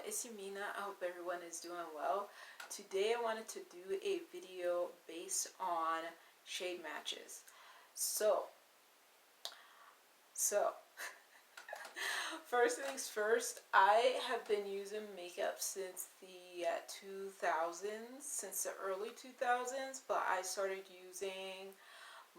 it's Yamina. I hope everyone is doing well. Today I wanted to do a video based on shade matches. So, so, first things first, I have been using makeup since the 2000s, since the early 2000s, but I started using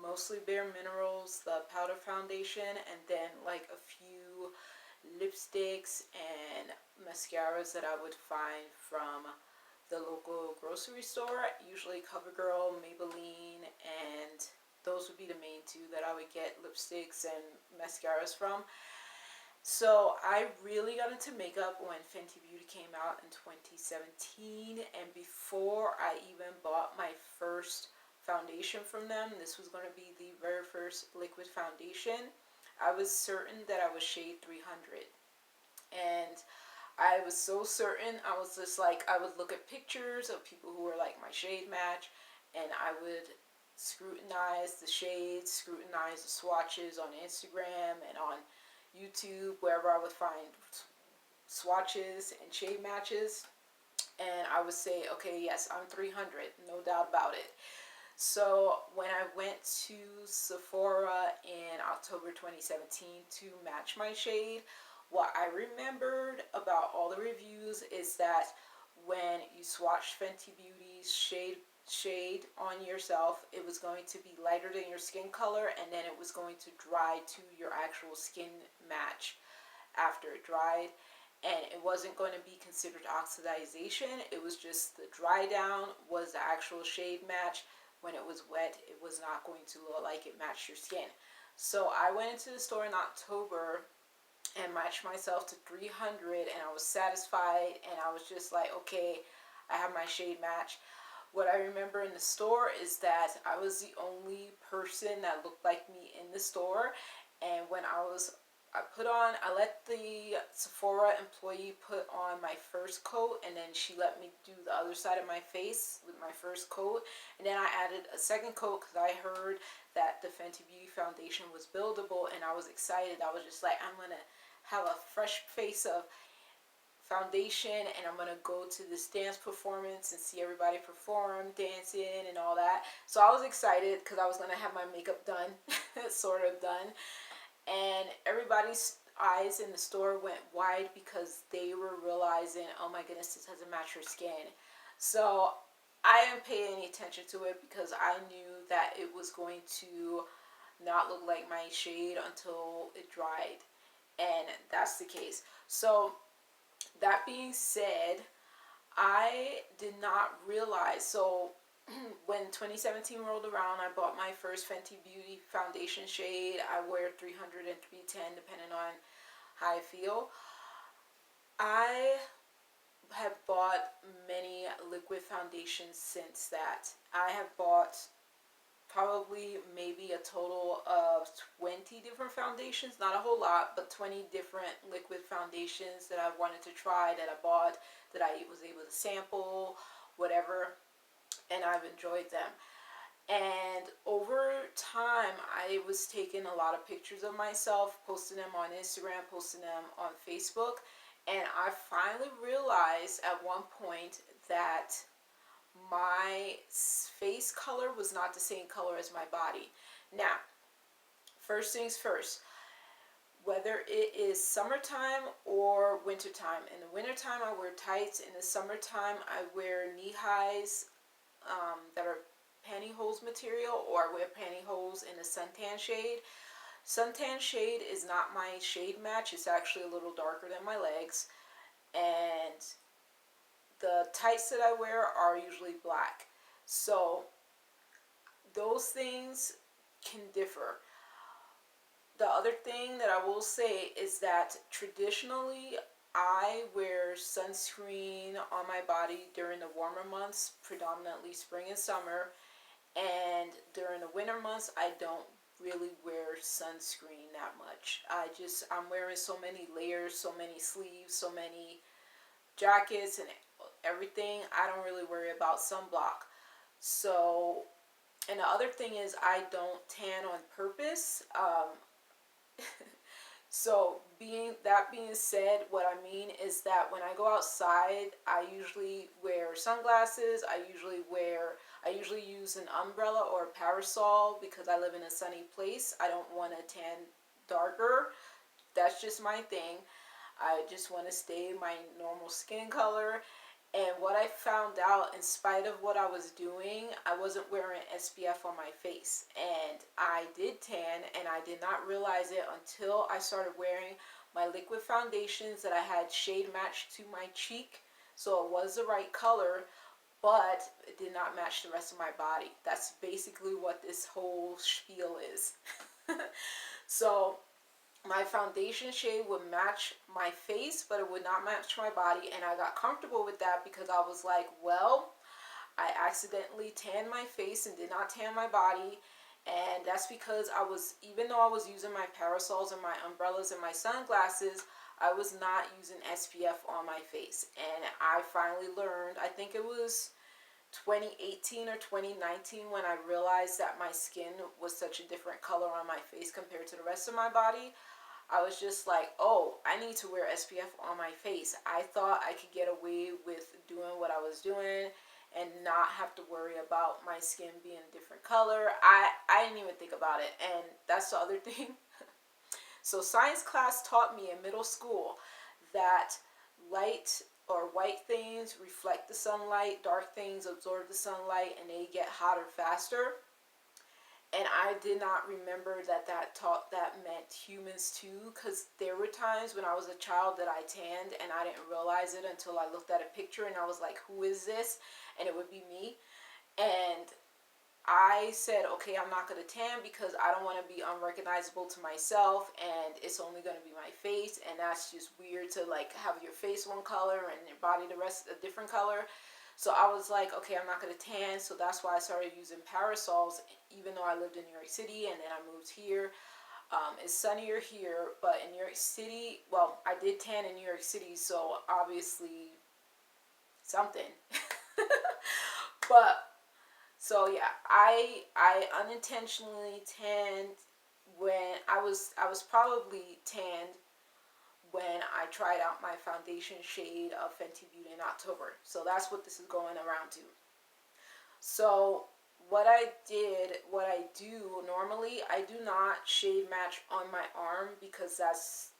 mostly Bare Minerals, the powder foundation, and then like a few lipsticks and mascaras that I would find from the local grocery store, usually CoverGirl, Maybelline, and those would be the main two that I would get lipsticks and mascaras from. So I really got into makeup when Fenty Beauty came out in 2017, and before I even bought my first foundation from them, this was going to be the very first liquid foundation, I was certain that I was shade 300. And I was so certain, I was just like, I would look at pictures of people who were like my shade match, and I would scrutinize the shades, scrutinize the swatches on Instagram and on YouTube, wherever I would find swatches and shade matches, and I would say, okay, yes, I'm 300, no doubt about it. So when I went to Sephora in October 2017 to match my shade, what I remembered about all the reviews is that when you swatched Fenty Beauty's shade on yourself, it was going to be lighter than your skin color, and then it was going to dry to your actual skin match after it dried. And it wasn't going to be considered oxidization. It was just the dry down was the actual shade match. When it was wet, it was not going to look like it matched your skin. So I went into the store in October and matched myself to 300, and I was satisfied, and I was just like, okay, I have my shade match. What I remember in the store is that I was the only person that looked like me in the store, and when I let the Sephora employee put on my first coat, and then she let me do the other side of my face with my first coat, and then I added a second coat because I heard that the Fenty Beauty foundation was buildable, and I was excited. I was just like, I'm gonna have a fresh face of foundation, and I'm gonna go to this dance performance and see everybody perform, dancing and all that. So I was excited because I was gonna have my makeup done, sort of done, and everybody's eyes in the store went wide because they were realizing, oh my goodness, this doesn't match her skin. So I didn't pay any attention to it because I knew that it was going to not look like my shade until it dried, and that's the case. So that being said, I did not realize, so when 2017 rolled around, I bought my first Fenty Beauty foundation shade. I wear 300 and 310 depending on how I feel. I have bought many liquid foundations since that. I have bought probably maybe a total of 20 different foundations, not a whole lot, but 20 different liquid foundations that I wanted to try, that I bought, that I was able to sample, whatever, and I've enjoyed them. And over time, I was taking a lot of pictures of myself, posting them on Instagram, posting them on Facebook, and I finally realized at one point that my face color was not the same color as my body. Now, first things first, whether it is summertime or wintertime. In the wintertime, I wear tights. In the summertime, I wear knee highs that are pantyhose material, or I wear pantyhose in a suntan shade. Suntan shade is not my shade match. It's actually a little darker than my legs. And the tights that I wear are usually black. So those things can differ. The other thing that I will say is that traditionally I wear sunscreen on my body during the warmer months, predominantly spring and summer, and during the winter months I don't really wear sunscreen that much. I'm wearing so many layers, so many sleeves, so many jackets and everything. I don't really worry about sunblock. So, and the other thing is I don't tan on purpose. So being said, what I mean is that when I go outside, I usually wear sunglasses. I usually use an umbrella or a parasol because I live in a sunny place. I don't want to tan darker. That's just my thing. I just want to stay my normal skin color. And what I found out, in spite of what I was doing, I wasn't wearing SPF on my face. And I did tan, and I did not realize it until I started wearing my liquid foundations that I had shade matched to my cheek. So it was the right color, but it did not match the rest of my body. That's basically what this whole spiel is. So my foundation shade would match my face, but it would not match my body, and I got comfortable with that because I was like, well, I accidentally tanned my face and did not tan my body. And that's because even though I was using my parasols and my umbrellas and my sunglasses, I was not using SPF on my face. And I finally learned, I think it was 2018 or 2019, when I realized that my skin was such a different color on my face compared to the rest of my body. I was just like, oh, I need to wear SPF on my face. I thought I could get away with doing what I was doing and not have to worry about my skin being a different color. I didn't even think about it. And that's the other thing. So science class taught me in middle school that light or white things reflect the sunlight, dark things absorb the sunlight, and they get hotter faster. And I did not remember that meant humans too, because there were times when I was a child that I tanned and I didn't realize it until I looked at a picture and I was like, who is this? And it would be me. And I said, okay, I'm not going to tan because I don't want to be unrecognizable to myself, and it's only going to be my face, and that's just weird to like have your face one color and your body the rest a different color. So I was like, okay, I'm not going to tan. So that's why I started using parasols, even though I lived in New York City and then I moved here. It's sunnier here, but in New York City, well, I did tan in New York City, so obviously something. But so yeah, I unintentionally tanned when I was probably tanned when I tried out my foundation shade of Fenty Beauty in October. So that's what this is going around to. So what I do normally, I do not shade match on my arm because that's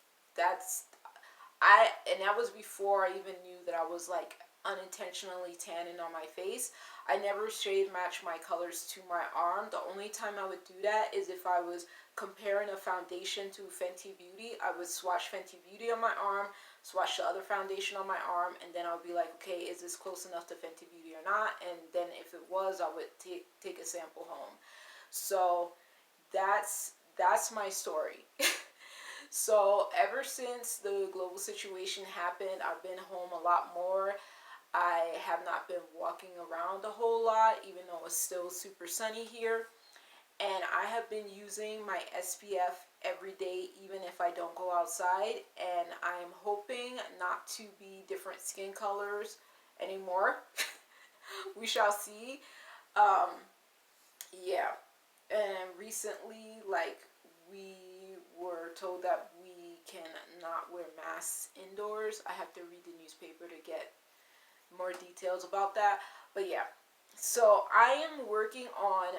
and that was before I even knew that I was like unintentionally tanning on my face. I never shade match my colors to my arm. The only time I would do that is if I was comparing a foundation to Fenty Beauty. I would swatch Fenty Beauty on my arm, swatch the other foundation on my arm, and then I'll be like, okay, is this close enough to Fenty Beauty or not? And then if it was, I would take a sample home. So that's my story. So ever since the global situation happened, I've been home a lot more. I have not been walking around a whole lot, even though it's still super sunny here. And I have been using my SPF every day, even if I don't go outside. And I am hoping not to be different skin colors anymore. We shall see. Um, yeah. And recently, like, we were told that we cannot wear masks indoors. I have to read the newspaper to get more details about that. But yeah, so I am working on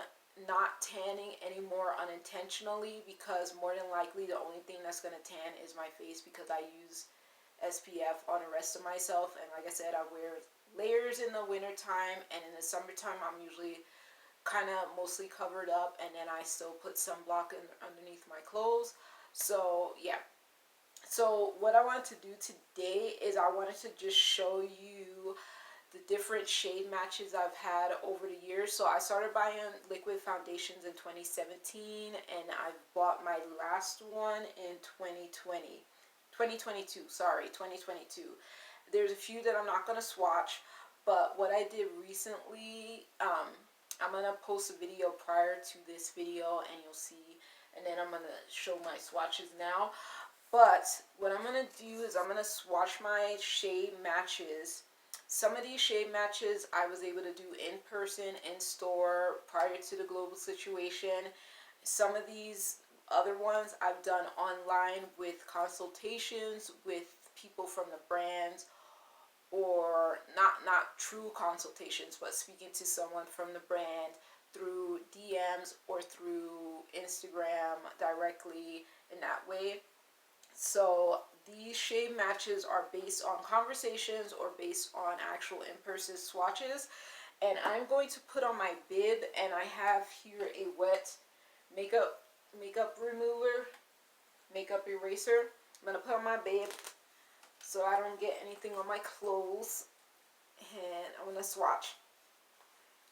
not tanning anymore unintentionally, because more than likely the only thing that's going to tan is my face, because I use SPF on the rest of myself. And like I said, I wear layers in the winter time, and in the summertime I'm usually kind of mostly covered up, and then I still put sunblock underneath my clothes. So yeah, so what I wanted to do today is I wanted to just show you the different shade matches I've had over the years. So I started buying liquid foundations in 2017, and I bought my last one in 2022. There's a few that I'm not going to swatch, but what I did recently, I'm going to post a video prior to this video and you'll see, and then I'm going to show my swatches now. But what I'm going to do is I'm going to swatch my shade matches. Some of these shade matches I was able to do in person, in store, prior to the global situation. Some of these other ones I've done online with consultations with people from the brand, or not true consultations, but speaking to someone from the brand through DMs or through Instagram directly in that way. So these shade matches are based on conversations or based on actual in-person swatches. And I'm going to put on my bib, and I have here a wet makeup remover, makeup eraser. I'm going to put on my bib so I don't get anything on my clothes. And I'm going to swatch.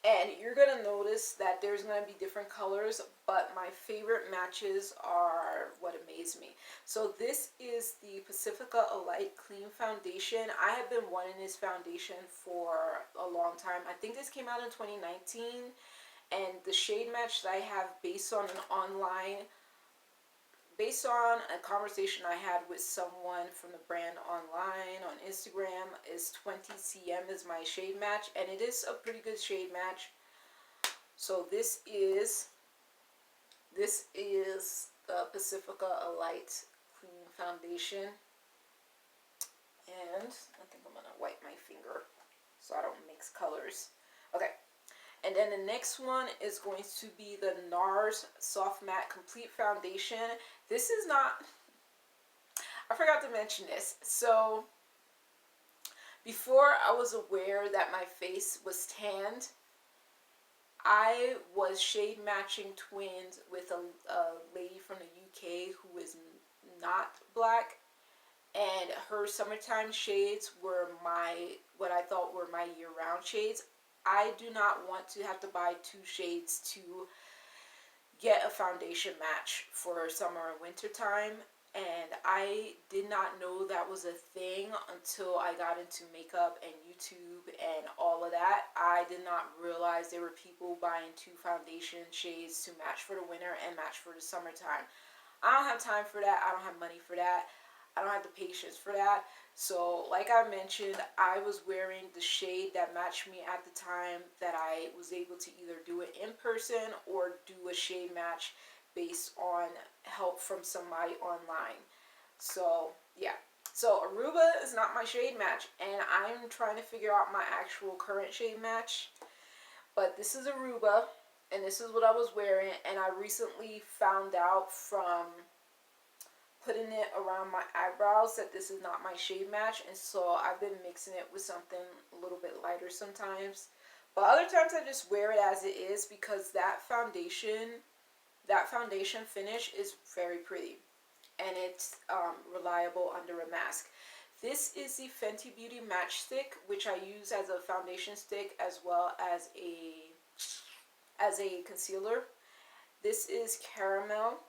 And you're going to notice that there's going to be different colors, but my favorite matches are what amaze me. So this is the Pacifica Elite Clean Foundation. I have been wanting this foundation for a long time. I think this came out in 2019. And the shade match that I have based on a conversation I had with someone from the brand online on Instagram, is 20 cm is my shade match, and it is a pretty good shade match. So this is the Pacifica Elite Clean Foundation, and I think I'm gonna wipe my finger so I don't mix colors. Okay. And then the next one is going to be the Nars Soft Matte Complete Foundation. This is not, I forgot to mention this. So before I was aware that my face was tanned, I was shade matching twins with a lady from the UK who is not black. And her summertime shades were what I thought were my year-round shades. I do not want to have to buy two shades to get a foundation match for summer and winter time, and I did not know that was a thing until I got into makeup and YouTube and all of that. I did not realize there were people buying two foundation shades to match for the winter and match for the summertime. I don't have time for that. I don't have money for that. I don't have the patience for that. So like I mentioned, I was wearing the shade that matched me at the time that I was able to either do it in person or do a shade match based on help from somebody online. So yeah, so Aruba is not my shade match, and I'm trying to figure out my actual current shade match. But this is Aruba, and this is what I was wearing, and I recently found out from putting it around my eyebrows that this is not my shade match, and so I've been mixing it with something a little bit lighter sometimes, but other times I just wear it as it is because that foundation finish is very pretty, and it's reliable under a mask. This is the Fenty Beauty Matchstick, which I use as a foundation stick as well as a concealer. This is caramel,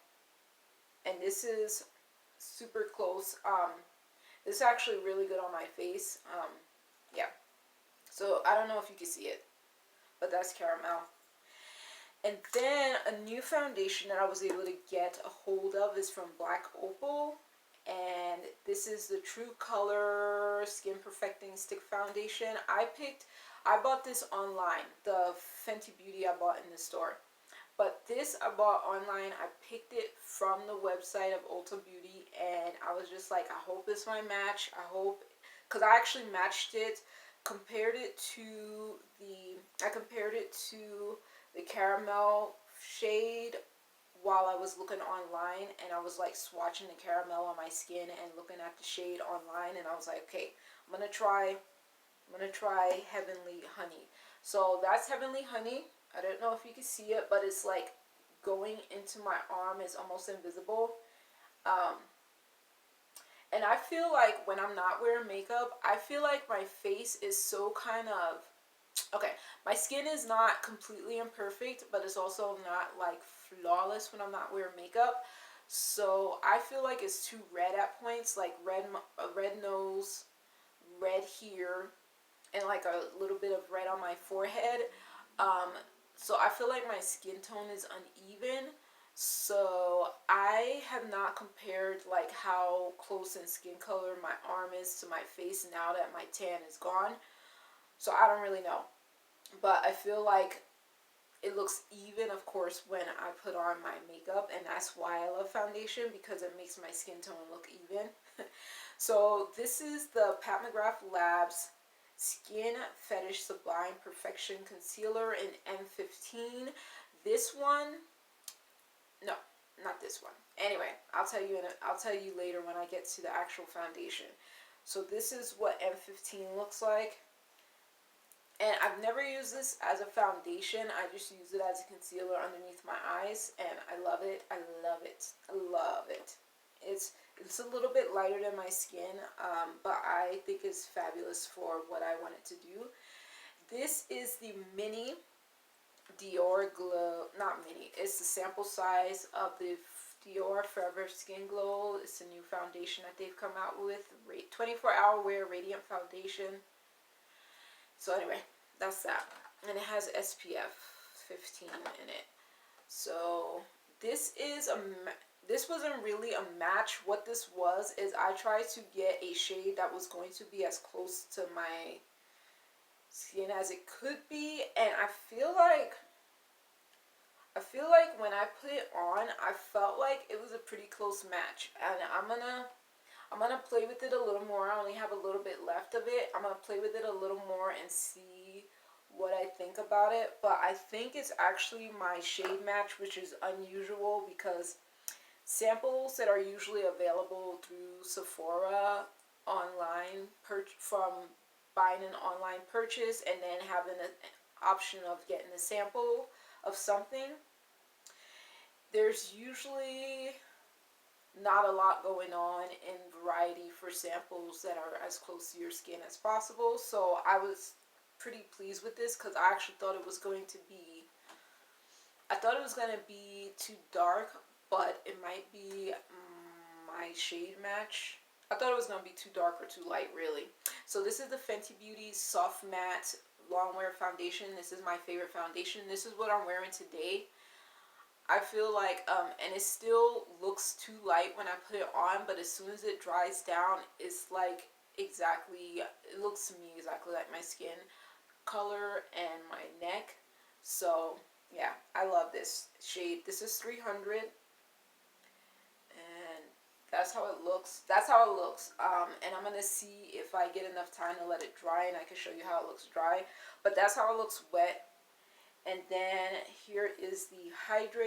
and this is super close. This is actually really good on my face. Yeah, so I don't know if you can see it, but that's caramel. And then a new foundation that I was able to get a hold of is from Black Opal, and this is the True Color Skin Perfecting Stick Foundation. I bought this online. The Fenty Beauty I bought in the store. But this I bought online. I picked it from the website of Ulta Beauty, and I was just like, I hope it's my match. I hope, because I actually matched it, compared it to the caramel shade while I was looking online, and I was like swatching the caramel on my skin and looking at the shade online, and I was like, okay, I'm gonna try Heavenly Honey. So that's Heavenly Honey. I don't know if you can see it, but it's like going into my arm. It's almost invisible. And I feel like when I'm not wearing makeup, I feel like my face is so kind of, okay, my skin is not completely imperfect, but it's also not like flawless when I'm not wearing makeup. So I feel like it's too red at points, like red nose, red here, and like a little bit of red on my forehead. So I feel like my skin tone is uneven. So I have not compared like how close in skin color my arm is to my face now that my tan is gone. So I don't really know. But I feel like it looks even, of course, when I put on my makeup, and that's why I love foundation, because it makes my skin tone look even. So this is the Patmograph Labs Skin Fetish Sublime Perfection Concealer in M15. This one, no, not this one. Anyway, I'll tell you later when I get to the actual foundation. So this is what M15 looks like. And I've never used this as a foundation. I just use it as a concealer underneath my eyes, and I love it. I love it. I love it. It's a little bit lighter than my skin, but I think it's fabulous for what I want it to do. This is the mini Dior Glow, not mini, it's the sample size of the Dior Forever Skin Glow. It's a new foundation that they've come out with, 24-hour wear radiant foundation. So anyway, that's that. And it has SPF 15 in it. So this wasn't really a match. What this was is I tried to get a shade that was going to be as close to my skin as it could be, and I feel like when I put it on, I felt like it was a pretty close match. And I'm gonna play with it a little more. I only have a little bit left of it. I'm gonna play with it a little more and see what I think about it. But I think it's actually my shade match, which is unusual because samples that are usually available through Sephora online from buying an online purchase and then having an option of getting a sample of something, there's usually not a lot going on in variety for samples that are as close to your skin as possible. So I was pretty pleased with this because I actually thought it was going to be too dark, but it might be my shade match. I thought it was going to be too dark or too light, really. So this is the Fenty Beauty Soft Matte Longwear Foundation. This is my favorite foundation. This is what I'm wearing today. I feel like, and it still looks too light when I put it on, but as soon as it dries down, it's like exactly, it looks to me exactly like my skin color and my neck. So yeah, I love this shade. This is 300, and that's how it looks. That's how it looks. And I'm gonna see if I get enough time to let it dry, and I can show you how it looks dry. But that's how it looks wet. And then here is the hydrate.